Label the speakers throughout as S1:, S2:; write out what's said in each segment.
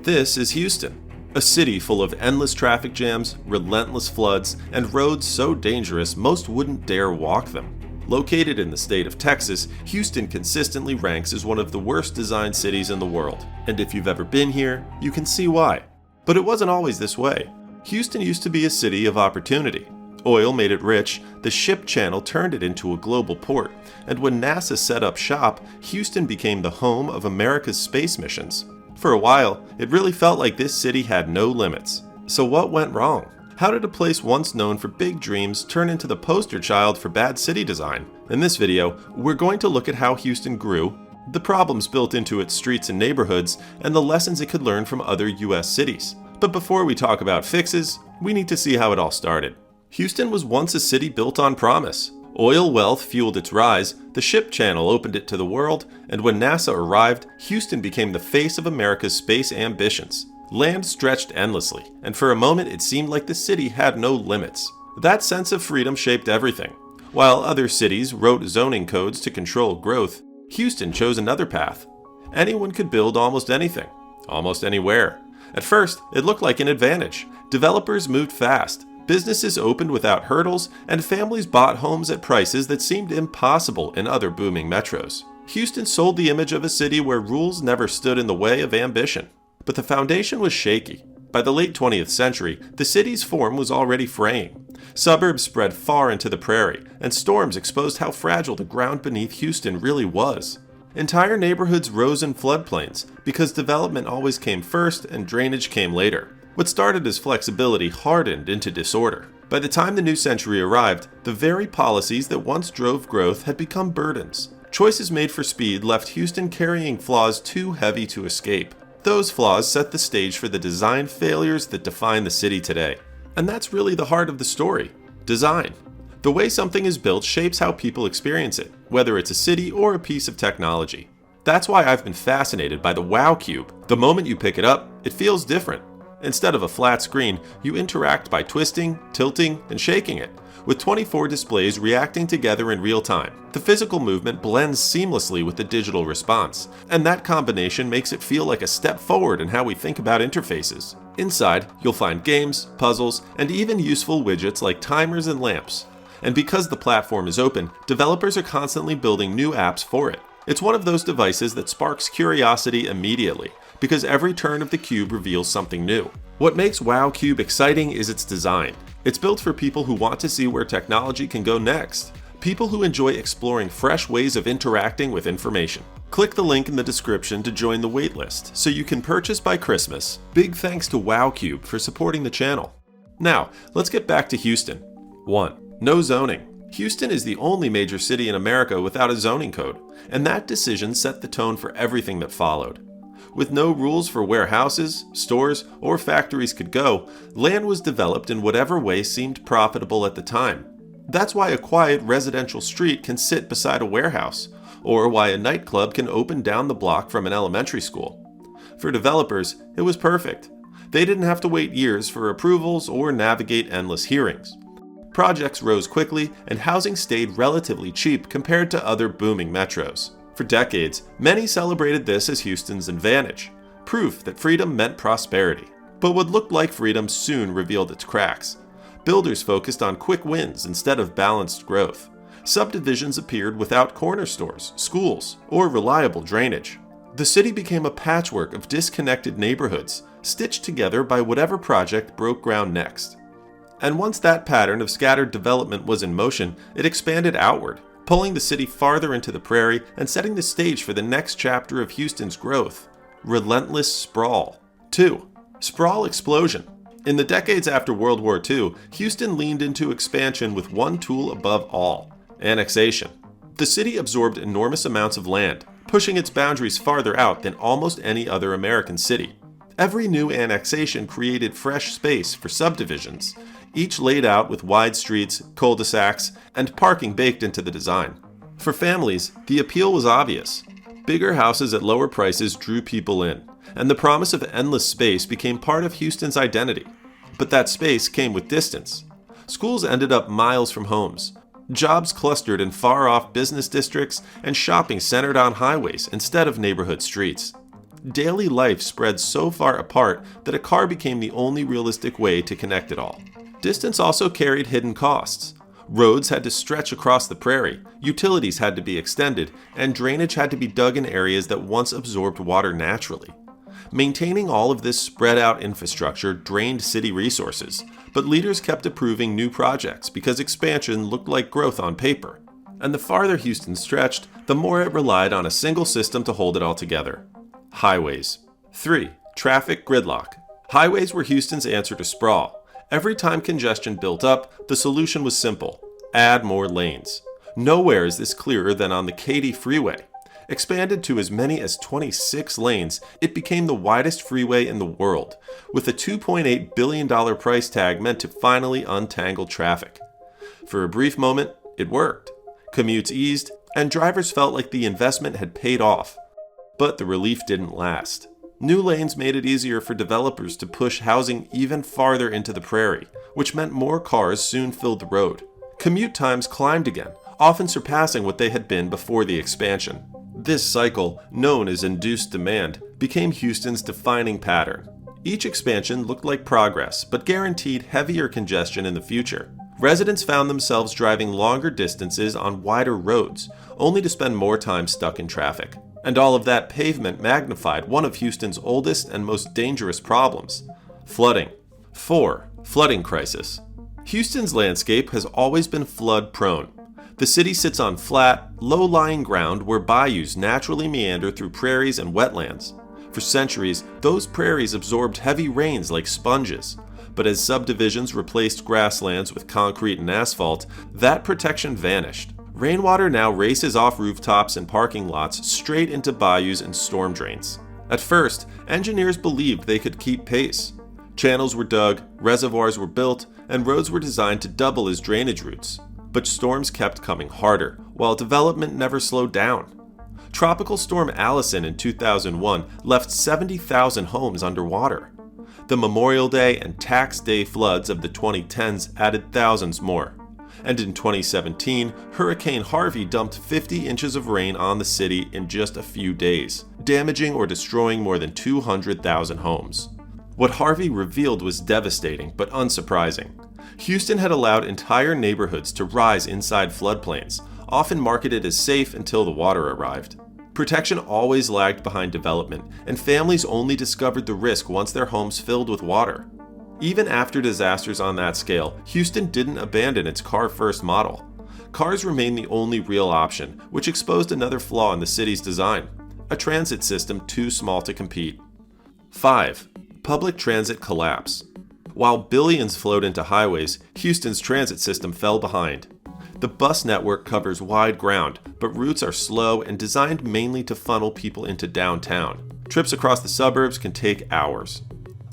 S1: This is Houston, a city full of endless traffic jams, relentless floods, and roads so dangerous most wouldn't dare walk them. Located in the state of Texas, Houston consistently ranks as one of the worst designed cities in the world. And if you've ever been here, you can see why. But it wasn't always this way. Houston used to be a city of opportunity. Oil made it rich, the ship channel turned it into a global port, and when NASA set up shop, Houston became the home of America's space missions. For a while, it really felt like this city had no limits. So what went wrong? How did a place once known for big dreams turn into the poster child for bad city design? In this video, we're going to look at how Houston grew, the problems built into its streets and neighborhoods, and the lessons it could learn from other US cities. But before we talk about fixes, we need to see how it all started. Houston was once a city built on promise. Oil wealth fueled its rise, the ship channel opened it to the world, and when NASA arrived, Houston became the face of America's space ambitions. Land stretched endlessly, and for a moment it seemed like the city had no limits. That sense of freedom shaped everything. While other cities wrote zoning codes to control growth, Houston chose another path. Anyone could build almost anything, almost anywhere. At first, it looked like an advantage. Developers moved fast. Businesses opened without hurdles, and families bought homes at prices that seemed impossible in other booming metros. Houston sold the image of a city where rules never stood in the way of ambition. But the foundation was shaky. By the late 20th century, the city's form was already fraying. Suburbs spread far into the prairie, and storms exposed how fragile the ground beneath Houston really was. Entire neighborhoods rose in floodplains because development always came first and drainage came later. What started as flexibility hardened into disorder. By the time the new century arrived, the very policies that once drove growth had become burdens. Choices made for speed left Houston carrying flaws too heavy to escape. Those flaws set the stage for the design failures that define the city today. And that's really the heart of the story. Design. The way something is built shapes how people experience it, whether it's a city or a piece of technology. That's why I've been fascinated by the Wow Cube. The moment you pick it up, it feels different. Instead of a flat screen, you interact by twisting, tilting, and shaking it, with 24 displays reacting together in real time. The physical movement blends seamlessly with the digital response, and that combination makes it feel like a step forward in how we think about interfaces. Inside, you'll find games, puzzles, and even useful widgets like timers and lamps. And because the platform is open, developers are constantly building new apps for it. It's one of those devices that sparks curiosity immediately, because every turn of the cube reveals something new. What makes Wow Cube exciting is its design. It's built for people who want to see where technology can go next. People who enjoy exploring fresh ways of interacting with information. Click the link in the description to join the waitlist so you can purchase by Christmas. Big thanks to Wow Cube for supporting the channel. Now, let's get back to Houston. 1. No zoning. Houston is the only major city in America without a zoning code, and that decision set the tone for everything that followed. With no rules for where houses, stores, or factories could go, land was developed in whatever way seemed profitable at the time. That's why a quiet residential street can sit beside a warehouse, or why a nightclub can open down the block from an elementary school. For developers, it was perfect. They didn't have to wait years for approvals or navigate endless hearings. Projects rose quickly, and housing stayed relatively cheap compared to other booming metros. For decades, many celebrated this as Houston's advantage, proof that freedom meant prosperity. But what looked like freedom soon revealed its cracks. Builders focused on quick wins instead of balanced growth. Subdivisions appeared without corner stores, schools, or reliable drainage. The city became a patchwork of disconnected neighborhoods, stitched together by whatever project broke ground next. And once that pattern of scattered development was in motion, it expanded outward, pulling the city farther into the prairie and setting the stage for the next chapter of Houston's growth. Relentless sprawl. 2. Sprawl explosion. In the decades after World War II, Houston leaned into expansion with one tool above all: annexation. The city absorbed enormous amounts of land, pushing its boundaries farther out than almost any other American city. Every new annexation created fresh space for subdivisions, each laid out with wide streets, cul-de-sacs, and parking baked into the design. For families, the appeal was obvious. Bigger houses at lower prices drew people in, and the promise of endless space became part of Houston's identity. But that space came with distance. Schools ended up miles from homes. Jobs clustered in far-off business districts, and shopping centered on highways instead of neighborhood streets. Daily life spread so far apart that a car became the only realistic way to connect it all. Distance also carried hidden costs. Roads had to stretch across the prairie, utilities had to be extended, and drainage had to be dug in areas that once absorbed water naturally. Maintaining all of this spread out infrastructure drained city resources, but leaders kept approving new projects because expansion looked like growth on paper. And the farther Houston stretched, the more it relied on a single system to hold it all together. Highways. 3. Traffic gridlock. Highways were Houston's answer to sprawl. Every time congestion built up, the solution was simple: add more lanes. Nowhere is this clearer than on the Katy Freeway. Expanded to as many as 26 lanes, it became the widest freeway in the world, with a $2.8 billion price tag meant to finally untangle traffic. For a brief moment, it worked. Commutes eased, and drivers felt like the investment had paid off. But the relief didn't last. New lanes made it easier for developers to push housing even farther into the prairie, which meant more cars soon filled the road. Commute times climbed again, often surpassing what they had been before the expansion. This cycle, known as induced demand, became Houston's defining pattern. Each expansion looked like progress, but guaranteed heavier congestion in the future. Residents found themselves driving longer distances on wider roads, only to spend more time stuck in traffic. And all of that pavement magnified one of Houston's oldest and most dangerous problems: flooding. 4. Flooding crisis. Houston's landscape has always been flood-prone. The city sits on flat, low-lying ground where bayous naturally meander through prairies and wetlands. For centuries, those prairies absorbed heavy rains like sponges. But as subdivisions replaced grasslands with concrete and asphalt, that protection vanished. Rainwater now races off rooftops and parking lots straight into bayous and storm drains. At first, engineers believed they could keep pace. Channels were dug, reservoirs were built, and roads were designed to double as drainage routes. But storms kept coming harder, while development never slowed down. Tropical Storm Allison in 2001 left 70,000 homes underwater. The Memorial Day and Tax Day floods of the 2010s added thousands more. And in 2017, Hurricane Harvey dumped 50 inches of rain on the city in just a few days, damaging or destroying more than 200,000 homes. What Harvey revealed was devastating but unsurprising. Houston had allowed entire neighborhoods to rise inside floodplains, often marketed as safe until the water arrived. Protection always lagged behind development, and families only discovered the risk once their homes filled with water. Even after disasters on that scale, Houston didn't abandon its car-first model. Cars remained the only real option, which exposed another flaw in the city's design: a transit system too small to compete. 5. Public transit collapse. While billions flowed into highways, Houston's transit system fell behind. The bus network covers wide ground, but routes are slow and designed mainly to funnel people into downtown. Trips across the suburbs can take hours.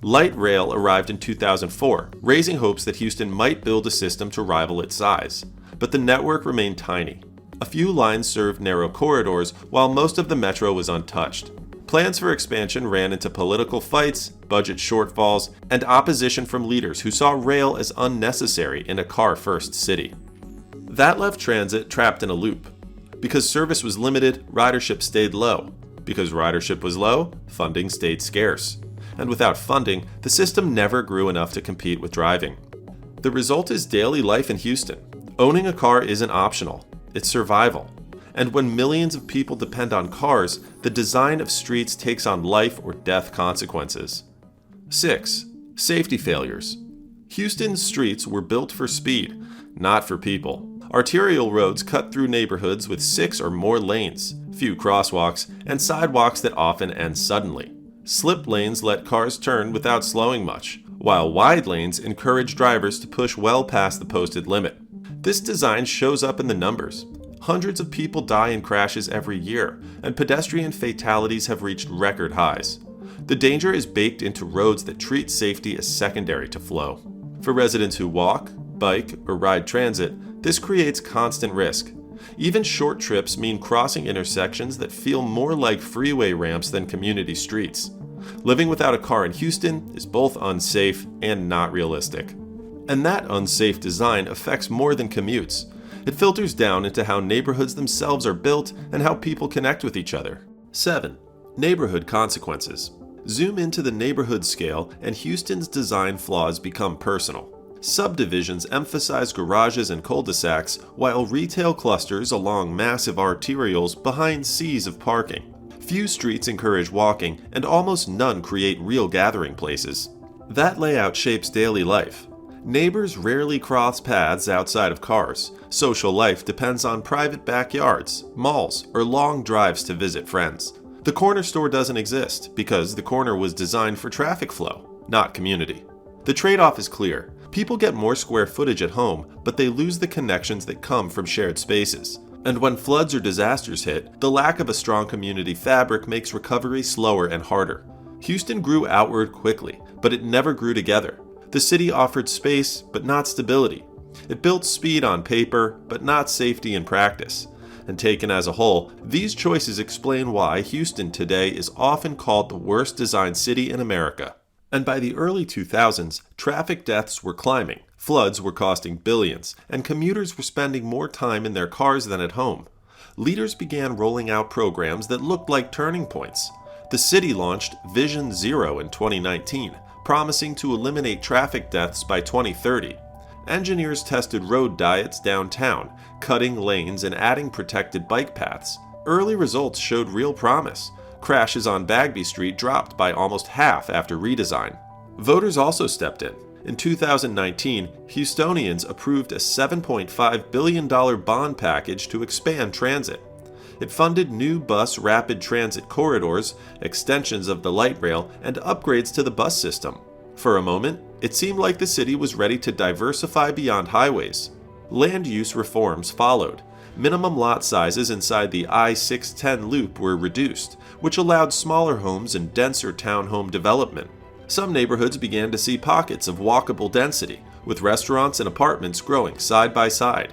S1: Light rail arrived in 2004, raising hopes that Houston might build a system to rival its size. But the network remained tiny. A few lines served narrow corridors, while most of the metro was untouched. Plans for expansion ran into political fights, budget shortfalls, and opposition from leaders who saw rail as unnecessary in a car-first city. That left transit trapped in a loop. Because service was limited, ridership stayed low. Because ridership was low, funding stayed scarce. And without funding, the system never grew enough to compete with driving. The result is daily life in Houston. Owning a car isn't optional, it's survival. And when millions of people depend on cars, the design of streets takes on life or death consequences. 6. Safety failures. Houston's streets were built for speed, not for people. Arterial roads cut through neighborhoods with 6 or more lanes, few crosswalks, and sidewalks that often end suddenly. Slip lanes let cars turn without slowing much, while wide lanes encourage drivers to push well past the posted limit. This design shows up in the numbers. Hundreds of people die in crashes every year, and pedestrian fatalities have reached record highs. The danger is baked into roads that treat safety as secondary to flow. For residents who walk, bike, or ride transit, this creates constant risk. Even short trips mean crossing intersections that feel more like freeway ramps than community streets. Living without a car in Houston is both unsafe and not realistic. And that unsafe design affects more than commutes. It filters down into how neighborhoods themselves are built and how people connect with each other. 7. Neighborhood consequences. Zoom into the neighborhood scale and Houston's design flaws become personal. Subdivisions emphasize garages and cul-de-sacs, while retail clusters along massive arterials behind seas of parking. Few streets encourage walking, and almost none create real gathering places. That layout shapes daily life. Neighbors rarely cross paths outside of cars. Social life depends on private backyards, malls, or long drives to visit friends. The corner store doesn't exist because the corner was designed for traffic flow, not community. The trade-off is clear. People get more square footage at home, but they lose the connections that come from shared spaces. And when floods or disasters hit, the lack of a strong community fabric makes recovery slower and harder. Houston grew outward quickly, but it never grew together. The city offered space, but not stability. It built speed on paper, but not safety in practice. And taken as a whole, these choices explain why Houston today is often called the worst designed city in America. And by the early 2000s, traffic deaths were climbing, floods were costing billions, and commuters were spending more time in their cars than at home. Leaders began rolling out programs that looked like turning points. The city launched Vision Zero in 2019, promising to eliminate traffic deaths by 2030. Engineers tested road diets downtown, cutting lanes and adding protected bike paths. Early results showed real promise. Crashes on Bagby Street dropped by almost half after redesign. Voters also stepped in. In 2019, Houstonians approved a $7.5 billion bond package to expand transit. It funded new bus rapid transit corridors, extensions of the light rail, and upgrades to the bus system. For a moment, it seemed like the city was ready to diversify beyond highways. Land use reforms followed. Minimum lot sizes inside the I-610 loop were reduced, which allowed smaller homes and denser townhome development. Some neighborhoods began to see pockets of walkable density, with restaurants and apartments growing side by side.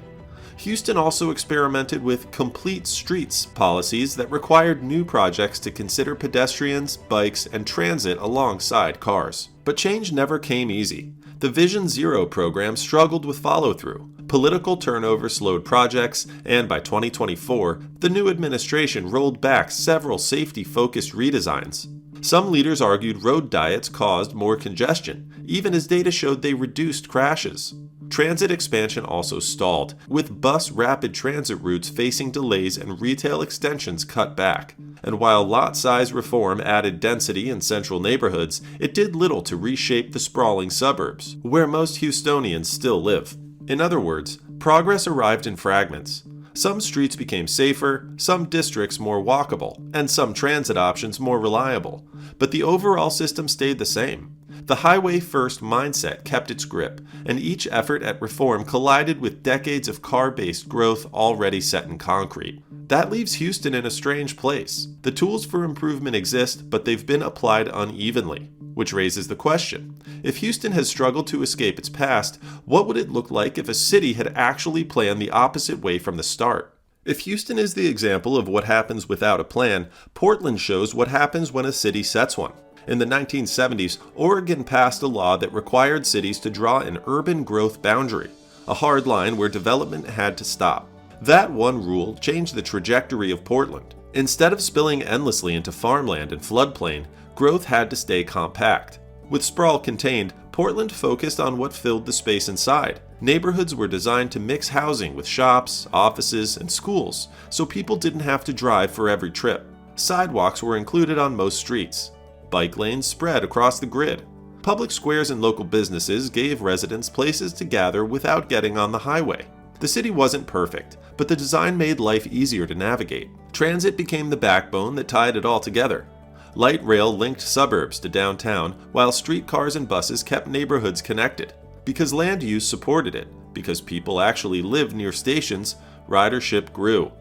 S1: Houston also experimented with complete streets policies that required new projects to consider pedestrians, bikes, and transit alongside cars. But change never came easy. The Vision Zero program struggled with follow-through. Political turnover slowed projects, and by 2024, the new administration rolled back several safety-focused redesigns. Some leaders argued road diets caused more congestion, even as data showed they reduced crashes. Transit expansion also stalled, with bus rapid transit routes facing delays and retail extensions cut back. And while lot size reform added density in central neighborhoods, it did little to reshape the sprawling suburbs, where most Houstonians still live. In other words, progress arrived in fragments. Some streets became safer, some districts more walkable, and some transit options more reliable. But the overall system stayed the same. The highway-first mindset kept its grip, and each effort at reform collided with decades of car-based growth already set in concrete. That leaves Houston in a strange place. The tools for improvement exist, but they've been applied unevenly. Which raises the question, if Houston has struggled to escape its past, what would it look like if a city had actually planned the opposite way from the start? If Houston is the example of what happens without a plan, Portland shows what happens when a city sets one. In the 1970s, Oregon passed a law that required cities to draw an urban growth boundary, a hard line where development had to stop. That one rule changed the trajectory of Portland. Instead of spilling endlessly into farmland and floodplain, growth had to stay compact. With sprawl contained, Portland focused on what filled the space inside. Neighborhoods were designed to mix housing with shops, offices, and schools, so people didn't have to drive for every trip. Sidewalks were included on most streets. Bike lanes spread across the grid. Public squares and local businesses gave residents places to gather without getting on the highway. The city wasn't perfect, but the design made life easier to navigate. Transit became the backbone that tied it all together. Light rail linked suburbs to downtown, while streetcars and buses kept neighborhoods connected. Because land use supported it, because people actually lived near stations, ridership grew.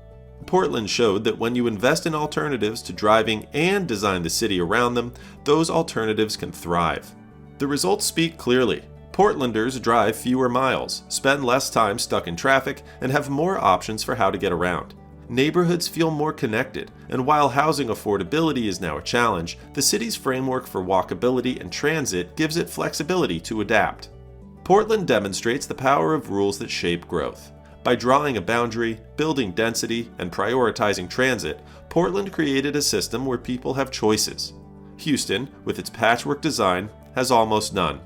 S1: Portland showed that when you invest in alternatives to driving and design the city around them, those alternatives can thrive. The results speak clearly. Portlanders drive fewer miles, spend less time stuck in traffic, and have more options for how to get around. Neighborhoods feel more connected, and while housing affordability is now a challenge, the city's framework for walkability and transit gives it flexibility to adapt. Portland demonstrates the power of rules that shape growth. By drawing a boundary, building density, and prioritizing transit, Portland created a system where people have choices. Houston, with its patchwork design, has almost none.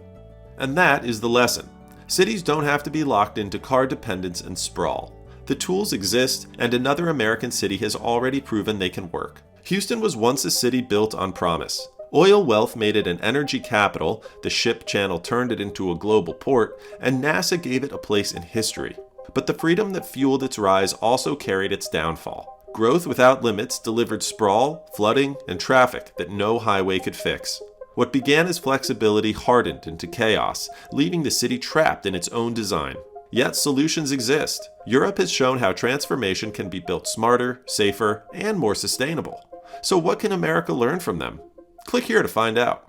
S1: And that is the lesson. Cities don't have to be locked into car dependence and sprawl. The tools exist, and another American city has already proven they can work. Houston was once a city built on promise. Oil wealth made it an energy capital, the ship channel turned it into a global port, and NASA gave it a place in history. But the freedom that fueled its rise also carried its downfall. Growth without limits delivered sprawl, flooding, and traffic that no highway could fix. What began as flexibility hardened into chaos, leaving the city trapped in its own design. Yet solutions exist. Europe has shown how transformation can be built smarter, safer, and more sustainable. So what can America learn from them? Click here to find out.